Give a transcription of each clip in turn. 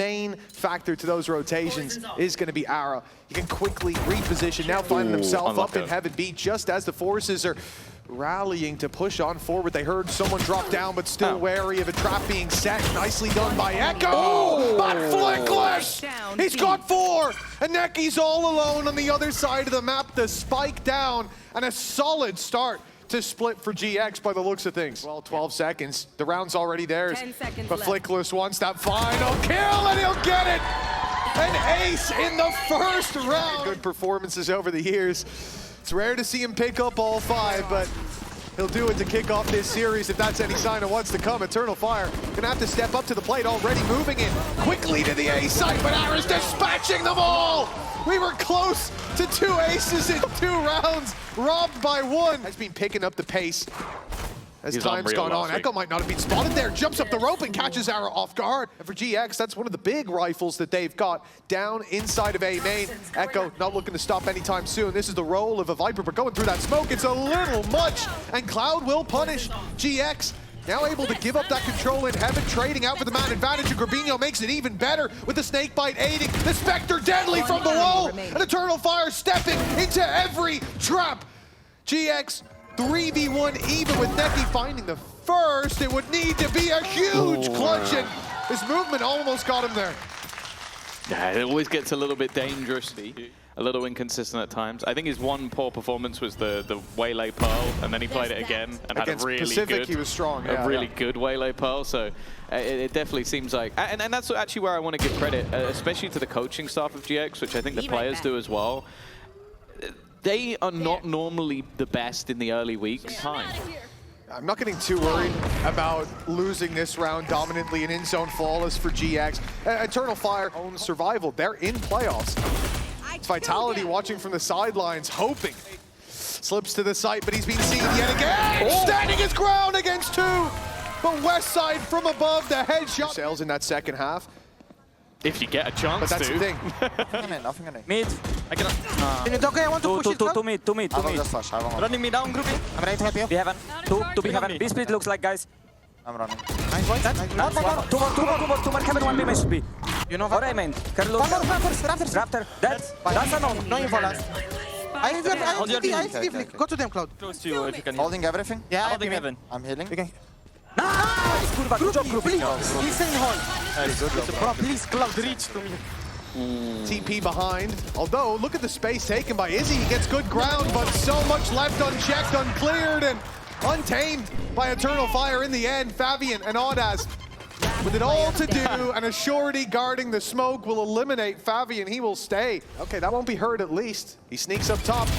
main factor to those rotations is going to be Ara. He can quickly reposition, now finding himself up in Heaven B just as the forces are rallying to push on forward. They heard someone drop down, but still wary of a trap being set. Nicely done by Echo, but Flickless! He's got 4, and Neki's all alone on the other side of the map. The spike down, and a solid start to split for GX by the looks of things. Well, 12 seconds. The round's already theirs. But Flickless wants that final kill, and he'll get it! An ace in the first round! Good performances over the years. It's rare to see him pick up all 5, but he'll do it to kick off this series if that's any sign of what's to come. Eternal Fire gonna have to step up to the plate, already moving in quickly to the A site, but Ara's dispatching them all! We were close to 2 aces in 2 rounds, robbed by 1. Has been picking up the pace as time's gone on. Echo might not have been spotted there, jumps up the rope and catches Ara off guard. And for GX, that's one of the big rifles that they've got down inside of A main. Echo not looking to stop anytime soon. This is the role of a Viper, but going through that smoke, it's a little much, and Cloud will punish GX. Now able to give up that control in Heaven, trading out for the man advantage, and Grabinho makes it even better with the Snakebite aiding. The Spectre deadly from below, and Eternal Fire stepping into every trap. GX 3v1 even with Neki finding the first. It would need to be a huge clutch, and his movement almost got him there. Yeah, it always gets a little bit dangerous, a little inconsistent at times. I think his one poor performance was the Waylay Pearl, and then he played it again and had a really Pacific, good, he was strong. a really good Waylay Pearl. So it definitely seems like, and that's actually where I want to give credit, especially to the coaching staff of GX, which I think the players do as well. They are not normally the best in the early weeks. I'm not getting too worried about losing this round dominantly and in-zone flawless for GX. Eternal Fire owns survival. They're in playoffs. It's Vitality watching from the sidelines, hoping. Slips to the site, but he's been seen yet again! Standing his ground against 2! But Westside from above, the headshot. Sails in that second half. If you get a chance but that's to. the thing. Nothing on it. Mid. I cannot. Okay, I want to push it. To mid. I will just flash. Running me down, grouping. I'm ready to help you. We haven't. To be heaven. B split looks like, guys. I'm running. Nice boys. Two more. Heaven, 1 B main should be. You know what I meant. Raptor. That's a no. No info last. I have Go to them, Cloud. Close to you if you can. Holding everything? Yeah, holding heaven. I'm healing. Nice! Good job, group. Please. Insane hold. Bro, please, Cloud, reach to me. TP behind. Although, look at the space taken by Izzy. He gets good ground, but so much left unchecked, uncleared, and untamed by Eternal Fire in the end. Fabian and Audaz with it all to do, and a Shorty guarding the smoke will eliminate Fabian. He will stay. Okay, that won't be heard at least. He sneaks up top.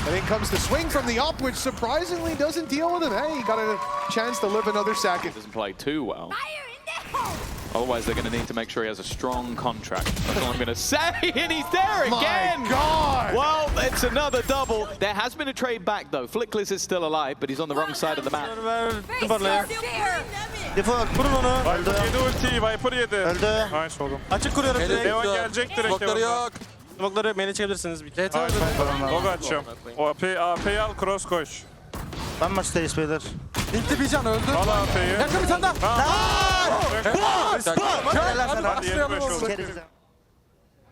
And then comes the swing from the up, which surprisingly doesn't deal with him. Hey, he got a chance to live another second. Doesn't play too well. Otherwise, they're going to need to make sure he has a strong contract. That's all I'm going to say, and he's there again! My God! Well, it's another double. There has been a trade back, though. Flickless is still alive, but he's on the wrong side of the map. Yedi ultiyi, Viper yedi. Öldü. Nice oğlum. Açık kuruyorum. Leon gelecek direkt. Smoke'ları yok. Smoke'ları beni çekebilirsiniz. Log açacağım. O AP'yi al, cross koş. Ben maçtayız beyler. İlk bir can öldü. Al AP'yi. Yakın bir tane daha. Hadi 25 oldu.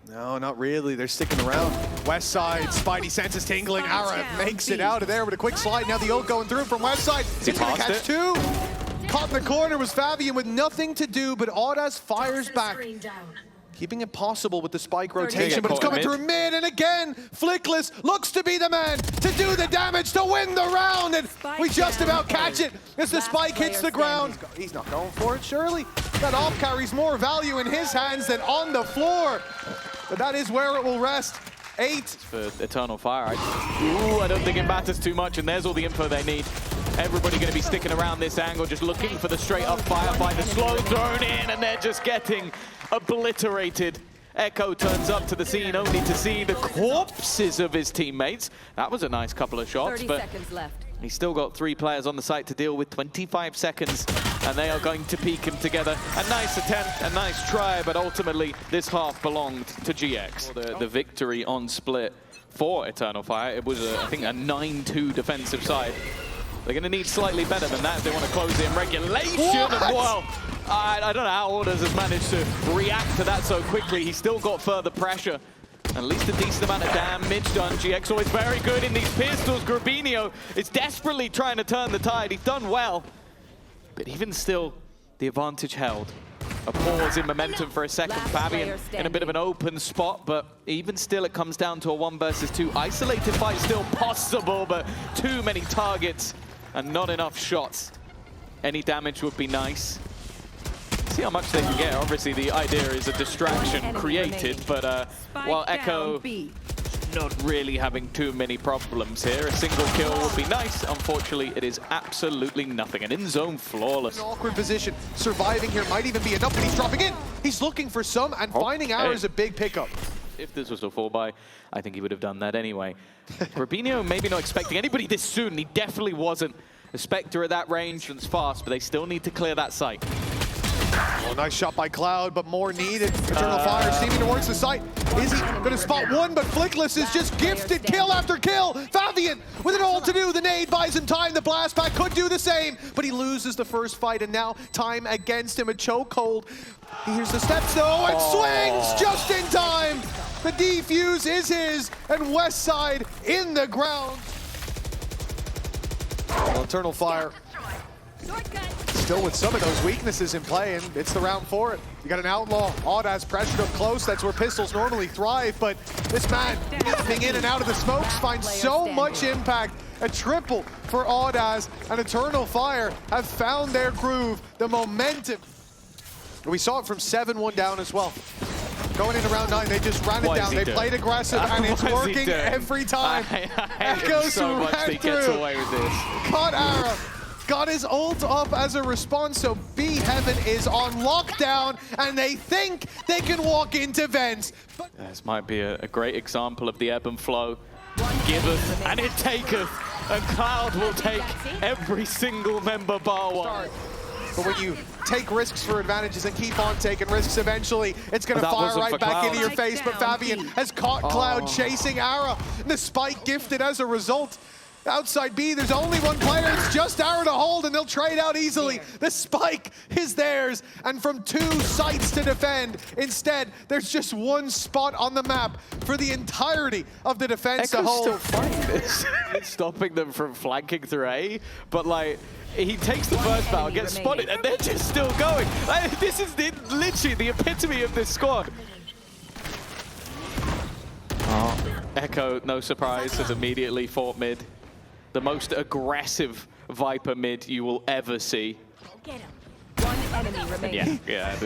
No, not really. They're sticking around. West side, Spidey senses tingling. Ara makes it out of there with a quick slide. Now the ult going through from West side. He's going to catch 2. Caught in the corner was Fabian with nothing to do, but Audaz fires back. Keeping it possible with the spike rotation, but it's coming through mid, and again, Flickless looks to be the man to do the damage to win the round, and we just about catch it as the spike hits the ground. He's not going for it, surely. That off carries more value in his hands than on the floor, but that is where it will rest. 8. For Eternal Fire. I don't think it matters too much, and there's all the info they need. Everybody going to be sticking around this angle, just looking for the straight-up fire by the slow drone in, and they're just getting obliterated. Echo turns up to the scene only to see the corpses of his teammates. That was a nice couple of shots, 30 but seconds left. he's still got 3 players on the site to deal with. 25 seconds, and they are going to peek him together. A nice attempt, a nice try, but ultimately this half belonged to GX. The victory on split for Eternal Fire, it was, I think, a 9-2 defensive side. They're going to need slightly better than that if they want to close in regulation as well. I don't know how Orders has managed to react to that so quickly. He's still got further pressure. At least a decent amount of damage done. GX always very good in these pistols. Grabinho is desperately trying to turn the tide. He's done well. But even still, the advantage held. A pause in momentum for a second. Fabian in a bit of an open spot, but even still it comes down to a 1 versus 2. Isolated fight still possible, but too many targets and not enough shots. Any damage would be nice. See how much they can get. Obviously the idea is a distraction created, but while Echo not really having too many problems here, a single kill would be nice. Unfortunately, it is absolutely nothing. An in-zone flawless. An awkward position. Surviving here might even be enough, but he's dropping in. He's looking for some, and finding Ara is a big pickup. If this was a 4-buy, I think he would have done that anyway. Rubinho maybe not expecting anybody this soon. He definitely wasn't. A Spectre at that range and fast, but they still need to clear that site. Oh, nice shot by Cloud, but more needed. Eternal Fire steaming towards the site. Is he going to spot one? But Flickless is just gifted kill after kill. Fabian with it all to do. The nade buys him time. The blast pack could do the same, but he loses the first fight, and now time against him. A chokehold. He hears the steps though, and swings just in time. The defuse is his, and Westside in the ground. Well, Eternal Fire still with some of those weaknesses in play, and it's the round for it. You got an Outlaw. Audaz pressured up close. That's where pistols normally thrive, but this man moving in and out of the smokes finds so much impact. A triple for Audaz, and Eternal Fire have found their groove, the momentum. We saw it from 7-1 down as well. Going into round 9, they just ran it down. They played aggressive, and it's working every time. Echoes so much that he gets away with this. Caught Ara. Got his ult up as a response, so B Heaven is on lockdown, and they think they can walk into Vents. This might be a great example of the ebb and flow. Giveth and it taketh, and Cloud will take every single member bar one. But when you take risks for advantages and keep on taking risks, eventually it's going to fire right back into your face. But Fabian has caught Cloud chasing Ara. The spike gifted as a result. Outside B, there's only one player. It's just Ara to hold, and they'll trade out easily. The spike is theirs, and from 2 sites to defend. Instead, there's just 1 spot on the map for the entirety of the defense to hold. Still fighting this. Stopping them from flanking through A, but like, he takes the first battle, gets spotted, and they're just still going. Like, this is literally the epitome of this squad. Echo, no surprise, has immediately fought mid. The most aggressive Viper mid you will ever see. Get him. One enemy remaining. Yeah,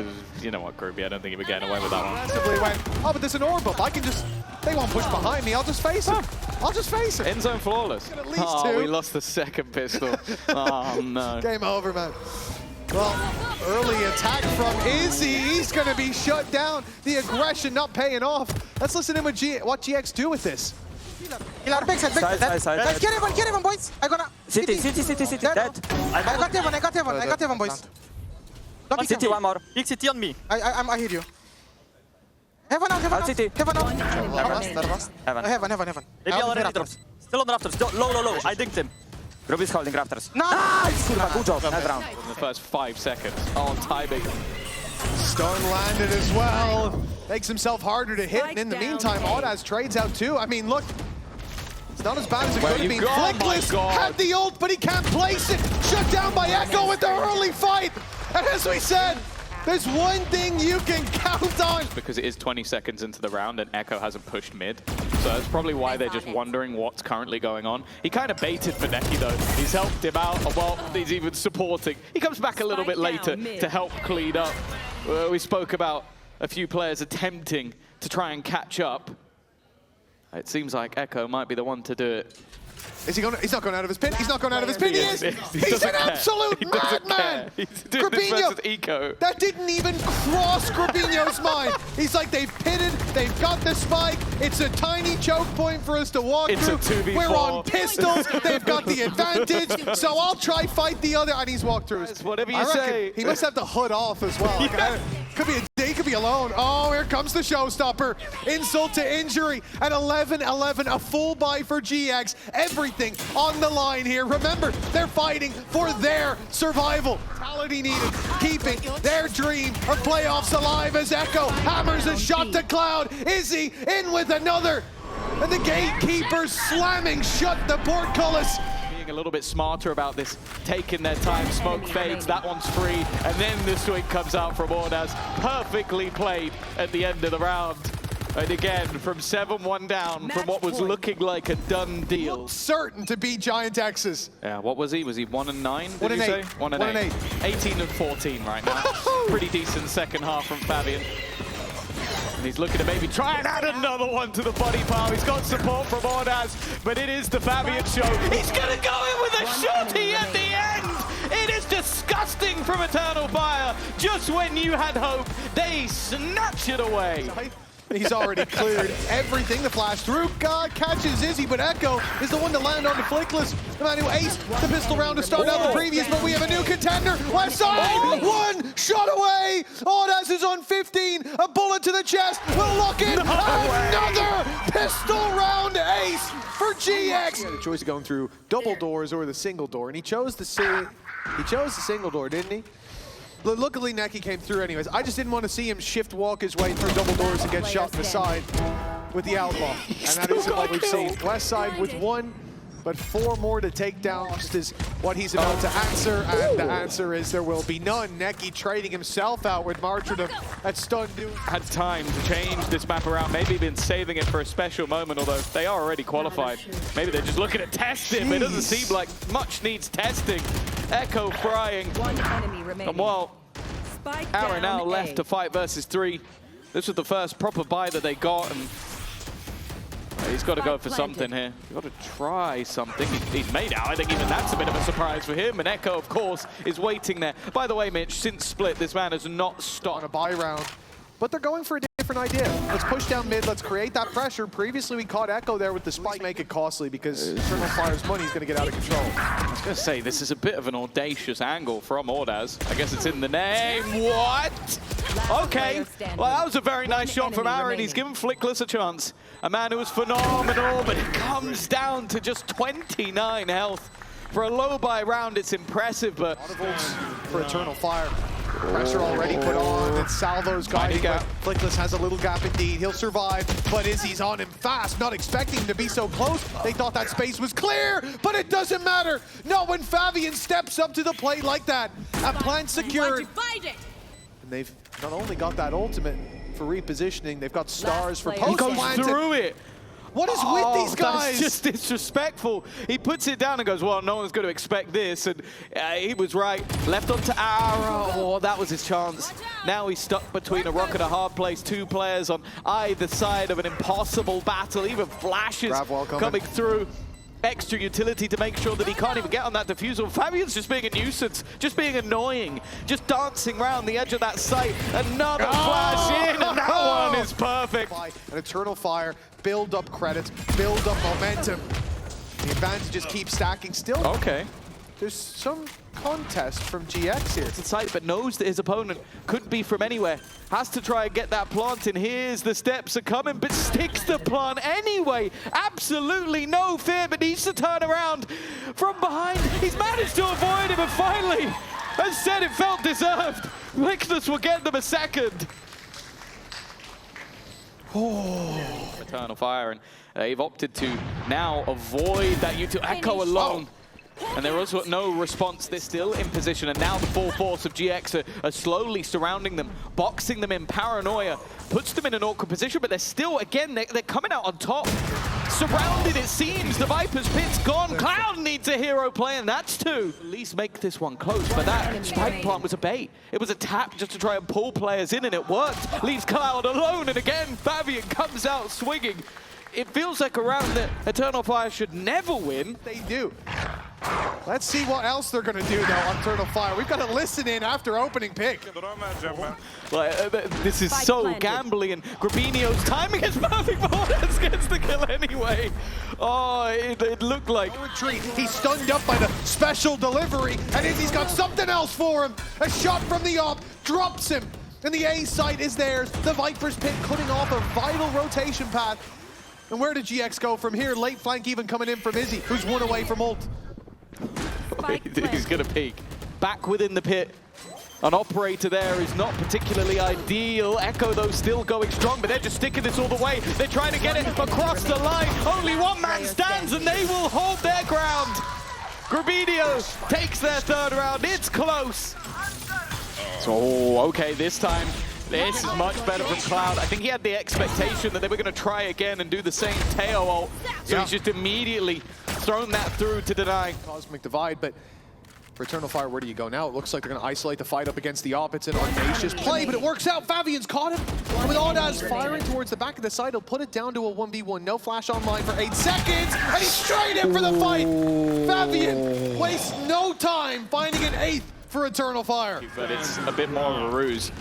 you know what, Groovy, I don't think he was getting away with that one. Aggressively went, oh, but there's an orb up. I can just, they won't push behind me. I'll just face him. I'll just face him. End zone flawless. At least 2. We lost the second pistol. Oh, no. Game over, man. Well, early attack from Izzy. He's going to be shut down. The aggression not paying off. Let's listen to what GX do with this. Side. Get him, boys. I gonna. City. Dead. I got heaven, boys. Don't City, one more. Big city on me. I hear you. Heaven out. City. Heaven out. Heaven. Maybe on the rafters. Still on the rafters. Low. I dinked him. Ruby's holding rafters. Nice! Good job. Nice round. In the first 5 seconds. On timing. Stun landed as well. Makes himself harder to hit, and in the meantime, Audaz trades out too. I mean, look. It's not as bad as it could have been. Flickless had the ult, but he can't place it. Shut down by Echo with the early fight. And as we said, there's one thing you can count on. Because it is 20 seconds into the round and Echo hasn't pushed mid. So that's probably why they're just wondering what's currently going on. He kind of baited Feneki though. He's helped him out. Well, he's even supporting. He comes back a little bit later to help clean up. We spoke about a few players attempting to try and catch up. It seems like Echo might be the one to do it. Is he going? He's not going out of his pin. He's not going out of his pin. He is. He's an absolute madman. Grabinho, that didn't even cross Grabinho's mind. He's like, they've pitted, they've got the spike. It's a tiny choke point for us to walk through. A 2v4. We're on pistols. They've got the advantage. So I'll try fight the other, and he's walked through. Whatever you say. He must have the hood off as well. Like, could be a could be alone. Oh, here comes the showstopper. Insult to injury at 11-11, a full buy for GX. Everything on the line here. Remember, they're fighting for their survival. Mentality needed, keeping their dream of playoffs alive as Echo hammers a shot to Cloud. Izzy in with another. And the gatekeepers slamming shut the portcullis. A little bit smarter about this, taking their time. Smoke fades, that one's free, and then the swing comes out from Ordaz. Perfectly played at the end of the round. And again, from 7-1 down, from what was looking like a done deal. Certain to beat Giant X's. Yeah, what was he? Was he 1-9? Did 1 you say? 8. 1 and 8. 18-14 right now. Pretty decent second half from Fabian. And he's looking to maybe try and add another one to the body pile. He's got support from Ordaz, but it is the Fabian show. He's going to go in with a shotty at the end. It is disgusting from Eternal Fire. Just when you had hope, they snatch it away. He's already cleared everything. The flash through. God catches Izzy, but Echo is the one to land on the flickless. The man who aced the pistol round to start out the previous, but we have a new contender. Left side, one shot away. Ordaz is on 15. A bullet to the chest will lock in. Another pistol round ace for GX. He had a choice of going through double doors or the single door, and he chose the single door, didn't he? Luckily, Neki came through anyways. I just didn't want to see him shift walk his way through double doors and get shot in the side with the outlaw. And that isn't what we've seen. West side with 1, but 4 more to take down, just is what he's about to answer. And the answer is there will be none. Neki trading himself out with Martyrdom at stun. Had time to change this map around, maybe been saving it for a special moment, although they are already qualified. Maybe they're just looking to test it, but it doesn't seem like much needs testing. Echo frying. One enemy remaining. And while Aaron now left to fight versus 3, this was the first proper buy that they got, and he's got to go for something here. He's got to try something. He's made out. I think even that's a bit of a surprise for him. And Echo, of course, is waiting there. By the way, Mitch, since Split, this man has not stopped. On a buy round. But they're going for a different idea. Let's push down mid, let's create that pressure. Previously, we caught Echo there with the spike. Make it costly because Eternal Fire's money is going to get out of control. I was going to say, this is a bit of an audacious angle from Ordaz. I guess it's in the name. What? Okay. Well, that was a very nice shot from Aaron. He's given Flickless a chance. A man who was phenomenal, but it comes down to just 29 health. For a low buy round, it's impressive, but... For Eternal Fire. Pressure already put on, and Salvo's guiding, but Flickless has a little gap indeed. He'll survive, but Izzy's on him fast, not expecting him to be so close. They thought that space was clear, but it doesn't matter. Not when Fabian steps up to the plate like that. A plant secured. And they've not only got that ultimate for repositioning, they've got stars for post planted. He goes through it. What is with these guys? That's just disrespectful. He puts it down and goes, well, no one's going to expect this. And he was right. Left onto Arrow. Oh, that was his chance. Now he's stuck between a rock and a hard place. 2 players on either side of an impossible battle. Even flashes coming through. Extra utility to make sure that he can't even get on that diffusal. Fabian's just being a nuisance, just being annoying, just dancing around the edge of that site. Another flash in, and that one is perfect. An Eternal Fire, build up credits, build up momentum. The advantages keep stacking still. Okay. There's some contest from GX here. It's inside, but knows that his opponent could be from anywhere. Has to try and get that plant in. Here's the steps are coming, but sticks the plant anyway. Absolutely no fear, but needs to turn around from behind. He's managed to avoid him, and finally, as said, it felt deserved. Lictus will get them a second. Oh. Eternal Fire, and they've opted to now avoid that Echo alone. And there was no response. They're still in position, and now the full force of GX are slowly surrounding them, boxing them in. Paranoia puts them in an awkward position, but they're still, again, they're coming out on top. Surrounded, it seems. The Viper's pit's gone. Cloud needs a hero play, and that's 2. At least make this one close, but that spike plant was a bait. It was a tap just to try and pull players in, and it worked. Leaves Cloud alone, and again, Fabian comes out swinging. It feels like a round that Eternal Fire should never win. They do. Let's see what else they're going to do, though, on Eternal Fire. We've got to listen in after opening pick. This is so gambly, and Grabinio's timing is perfect, but Ordaz gets the kill anyway. Oh, it looked like... Retreat. He's stunned up by the special delivery, and Izzy's got something else for him. A shot from the op drops him. And the A site is theirs. The Viper's Pit cutting off a vital rotation path. And where did GX go from here? Late flank even coming in from Izzy, who's one away from ult. He's going to peek. Back within the pit. An operator there is not particularly ideal. Echo, though, still going strong, but they're just sticking this all the way. They're trying to get it across the line. Only one man stands, and they will hold their ground. Grabinio takes their third round. It's close. So, okay, this time, this is much better from Cloud. I think he had the expectation that they were going to try again and do the same Teo ult. So he's just immediately thrown that through to deny. Cosmic Divide, but for Eternal Fire, where do you go now? It looks like they're going to isolate the fight up against the op. It's an audacious play, but it works out. Fabian's caught him. And with Audaz firing towards the back of the site, he'll put it down to a 1v1. No flash online for 8 seconds, and he's straight in for the fight. Fabian wastes no time finding an 8th for Eternal Fire. But it's a bit more of a ruse.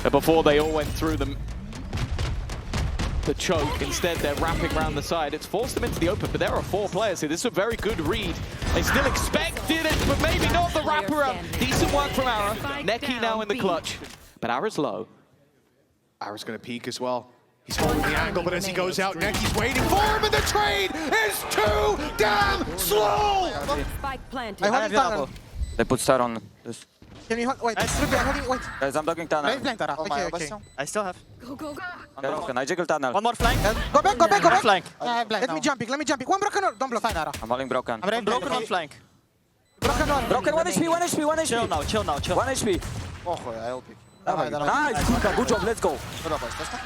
Before they all went through the choke, instead they're wrapping around the side. It's forced them into the open, but there are 4 players here. This is a very good read. They still expected it, but maybe not the wraparound. Decent work from Ara. Neki now in the clutch, but Ara's low. Ara's going to peek as well. He's holding the angle, but as he goes out, Neki's waiting for him, and the trade is too damn slow! Spike planted. I hold tunnel. They put star on this. Can you hold? Wait, I'm holding. Wait. Guys, I'm blocking tunnel. Right flank, Tara. Okay. I still have. Go, go, go. Broken. I jiggle tunnel. One more flank. Go back. Flank. Let me jump. One broken. Don't blow. Fine, Tara. I'm holding broken. I'm Broken one flank. Broken one. Broken 1 HP, 1 HP, 1 HP. Chill now. 1 HP. Oh, I will pick. Nice. Good job. Let's go.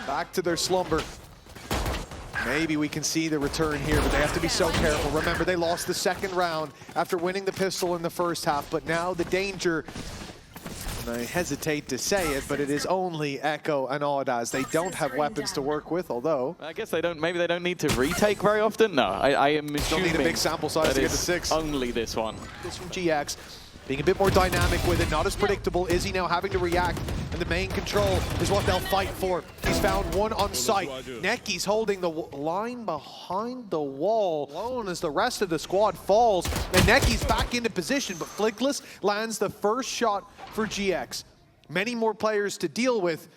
Back to their slumber. Maybe we can see the return here, but they have to be so careful. Remember, they lost the second round after winning the pistol in the first half, but now the danger, and I hesitate to say it, but it is only Echo and Audaz. They don't have weapons to work with, although... I guess they don't, maybe they don't need to retake very often. No, I am assuming need a big sample size to get to 6. Only this one. This from GX, being a bit more dynamic with it, not as predictable. Izzy now having to react, and the main control is what they'll fight for. He's found one on site. Neki's holding the line behind the wall, alone as the rest of the squad falls, and Neki's back into position, but Flickless lands the first shot for GX. Many more players to deal with,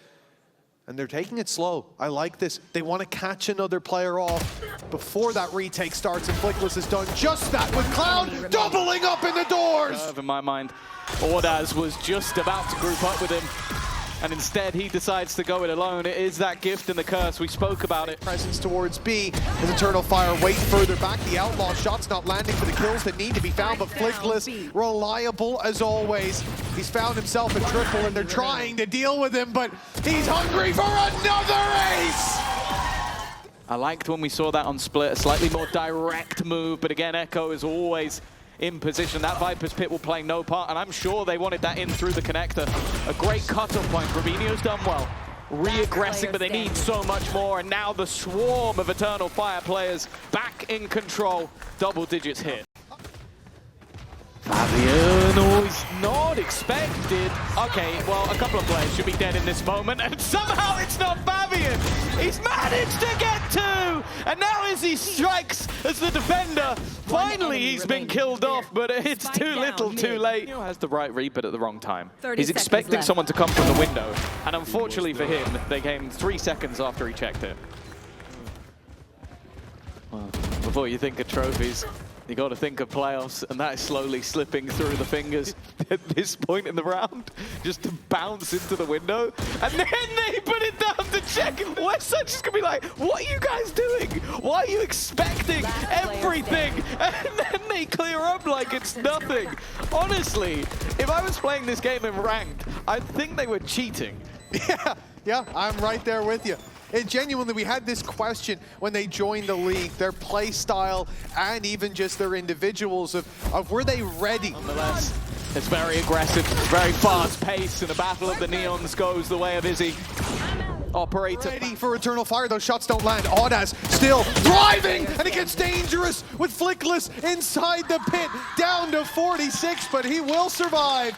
and they're taking it slow. I like this. They want to catch another player off before that retake starts, and Flickless has done just that with Cloud doubling up in the doors! In my mind, Audaz was just about to group up with him, and instead he decides to go it alone. It is that gift and the curse. We spoke about it. Presence towards B as Eternal Fire wait further back. The outlaw shot's not landing for the kills that need to be found, but Flickless, reliable as always. He's found himself a triple, and they're trying to deal with him, but he's hungry for another ace! I liked when we saw that on Split, a slightly more direct move, but again, Echo is always in position. That Viper's Pit will play no part, and I'm sure they wanted that in through the connector. A great cut-off point. Grabinio's done well. Re-aggressing, but they need so much more, and now the swarm of Eternal Fire players back in control. Double digits hit. Fabian, oh, he's not expected. Okay, well, a couple of players should be dead in this moment, and somehow it's not Fabian. He's managed to get 2, and now as he strikes as the defender, finally he's been killed off, but it's too little too late. He has the right read, but at the wrong time. He's expecting someone to come from the window, and unfortunately for him, they came 3 seconds after he checked it. Well, before you think of trophies, you got to think of playoffs, and that is slowly slipping through the fingers at this point in the round, just to bounce into the window. And then they put it down to check. Westside just going to be like, what are you guys doing? Why are you expecting everything? And then they clear up like it's nothing. Honestly, if I was playing this game in ranked, I'd think they were cheating. Yeah, I'm right there with you. And genuinely, we had this question when they joined the league, their play style and even just their individuals of were they ready? Nonetheless, it's very aggressive, very fast paced, and the battle of the neons goes the way of Izzy. Operator. Ready for Eternal Fire, those shots don't land. Audaz still thriving, and it gets dangerous with Flickless inside the pit, down to 46, but he will survive.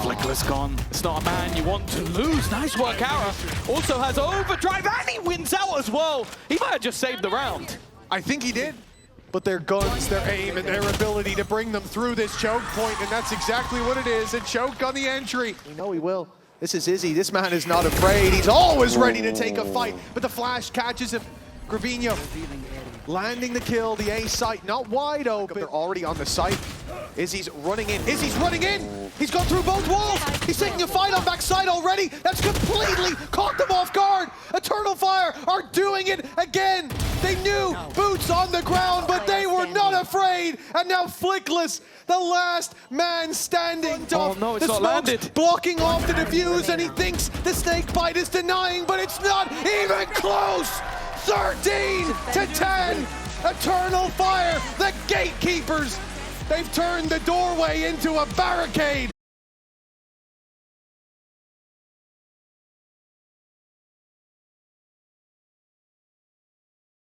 Flickless gone. It's not a man you want to lose. Nice work, Ara. Also has overdrive, and he wins out as well. He might have just saved the round. I think he did. but their guns, their aim, and their ability to bring them through this choke point, and that's exactly what it is, a choke on the entry. We know he will. This is Izzy. This man is not afraid. He's always ready to take a fight, but the flash catches him. Gravino landing the kill, the A site not wide open. They're already on the site. Izzy's running in. Izzy's running in. He's gone through both walls. He's taking a fight on backside already. That's completely caught them off guard. Eternal Fire are doing it again. They knew boots on the ground, but they were not afraid. And now Flickless, the last man standing. Oh no, it's not landed. Blocking off the defuse, and he thinks the snake bite is denying, but it's not even close. 13-10. Eternal Fire, the gatekeepers. They've turned the doorway into a barricade.